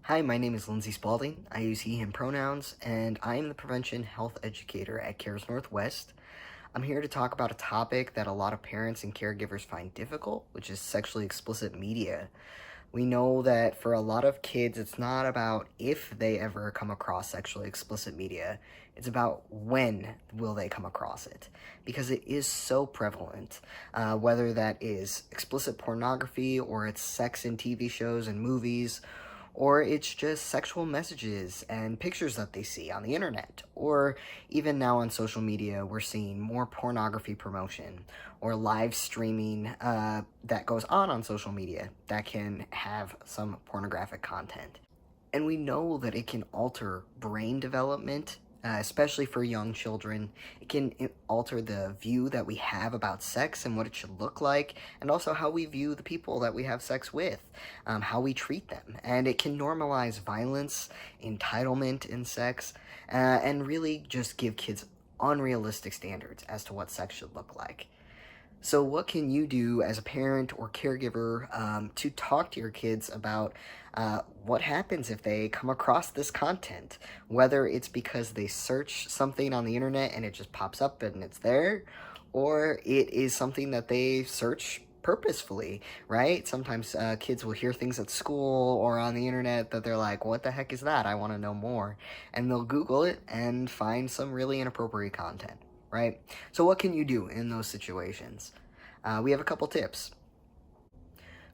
Hi, my name is Lindsay Spalding. I use he, him pronouns, and I am the prevention health educator at CARES Northwest. I'm here to talk about a topic that a lot of parents and caregivers find difficult, which is sexually explicit media. We know that for a lot of kids, it's not about if they ever come across sexually explicit media. It's about when will they come across it, because it is so prevalent, whether that is explicit pornography or it's sex in TV shows and movies, or it's just sexual messages and pictures that they see on the internet, or even now on social media, we're seeing more pornography promotion or live streaming that goes on social media that can have some pornographic content. And we know that it can alter brain development, especially for young children. It can alter the view that we have about sex and what it should look like, and also how we view the people that we have sex with, how we treat them. And it can normalize violence, entitlement in sex, and really just give kids unrealistic standards as to what sex should look like. So, what can you do as a parent or caregiver to talk to your kids about what happens if they come across this content? Whether it's because they search something on the internet and it just pops up and it's there, or it is something that they search purposefully, right? Sometimes kids will hear things at school or on the internet that they're like, what the heck is that? I want to know more. And they'll Google it and find some really inappropriate content, right? So what can you do in those situations? We have a couple tips.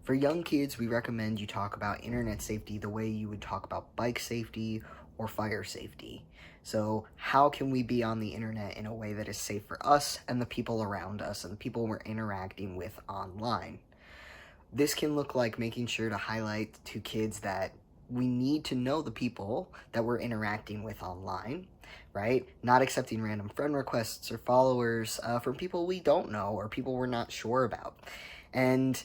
For young kids, we recommend you talk about internet safety the way you would talk about bike safety or fire safety. So how can we be on the internet in a way that is safe for us and the people around us and the people we're interacting with online? This can look like making sure to highlight to kids that we need to know the people that we're interacting with online, right? Not accepting random friend requests or followers from people we don't know or people we're not sure about. And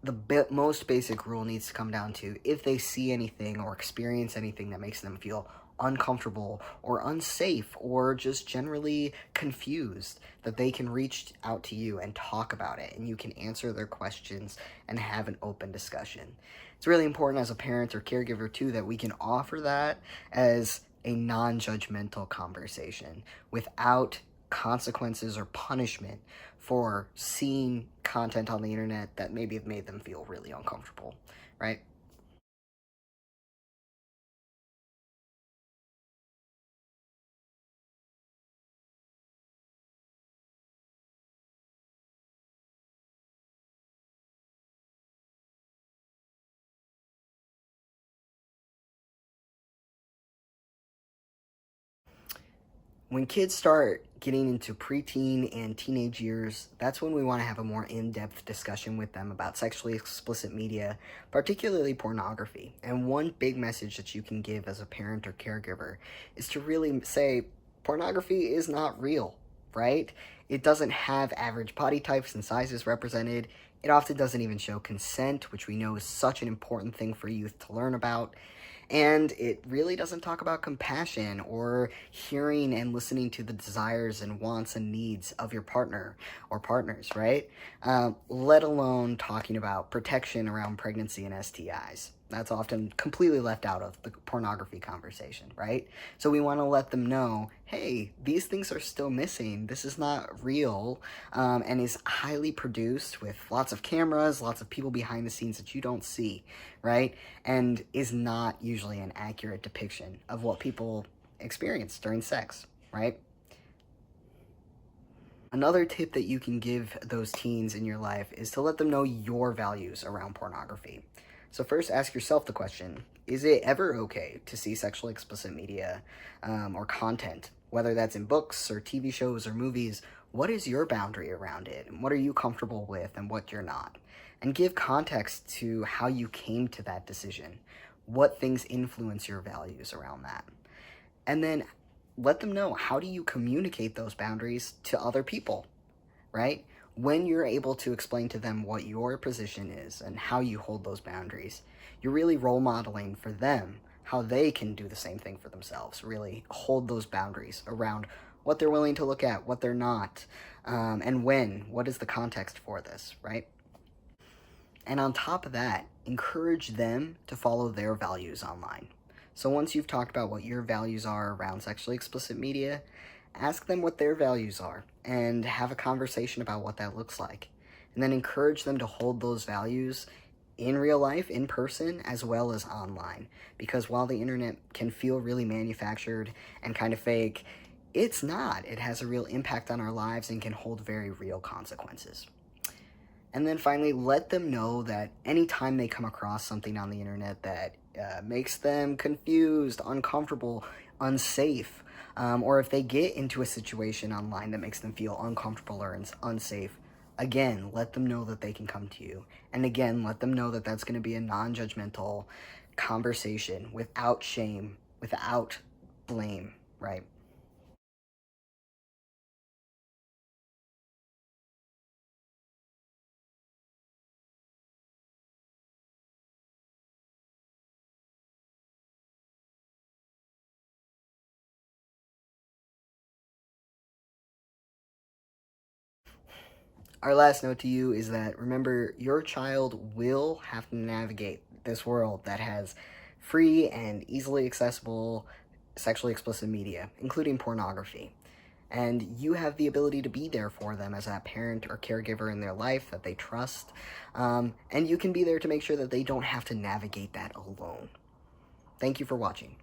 the most basic rule needs to come down to if they see anything or experience anything that makes them feel uncomfortable or unsafe or just generally confused, that they can reach out to you and talk about it and you can answer their questions and have an open discussion. It's really important as a parent or caregiver too that we can offer that as a non-judgmental conversation without consequences or punishment for seeing content on the internet that maybe have made them feel really uncomfortable, right? When kids start getting into preteen and teenage years, that's when we want to have a more in-depth discussion with them about sexually explicit media, particularly pornography. And one big message that you can give as a parent or caregiver is to really say pornography is not real, right? It doesn't have average body types and sizes represented. It often doesn't even show consent, which we know is such an important thing for youth to learn about. And it really doesn't talk about compassion or hearing and listening to the desires and wants and needs of your partner or partners, right? Let alone talking about protection around pregnancy and STIs. That's often completely left out of the pornography conversation, right? So we want to let them know, hey, these things are still missing. This is not real, and is highly produced with lots of cameras, lots of people behind the scenes that you don't see, right? And is not usually an accurate depiction of what people experience during sex, right? Another tip that you can give those teens in your life is to let them know your values around pornography. So first ask yourself the question, is it ever okay to see sexually explicit media or content, whether that's in books or TV shows or movies? What is your boundary around it? And what are you comfortable with and what you're not? And give context to how you came to that decision. What things influence your values around that? And then let them know, how do you communicate those boundaries to other people, right? When you're able to explain to them what your position is and how you hold those boundaries, you're really role modeling for them how they can do the same thing for themselves, really hold those boundaries around what they're willing to look at, what they're not, and when, what is the context for this, right? And on top of that, encourage them to follow their values online. So once you've talked about what your values are around sexually explicit media, ask them what their values are and have a conversation about what that looks like. And then encourage them to hold those values in real life, in person, as well as online. Because while the internet can feel really manufactured and kind of fake, it's not. It has a real impact on our lives and can hold very real consequences. And then finally, let them know that anytime they come across something on the internet that makes them confused, uncomfortable, unsafe, or if they get into a situation online that makes them feel uncomfortable or unsafe, again, let them know that they can come to you. And again, let them know that that's going to be a non-judgmental conversation without shame, without blame, right? Our last note to you is that remember, your child will have to navigate this world that has free and easily accessible sexually explicit media, including pornography. And you have the ability to be there for them as that parent or caregiver in their life that they trust. And you can be there to make sure that they don't have to navigate that alone. Thank you for watching.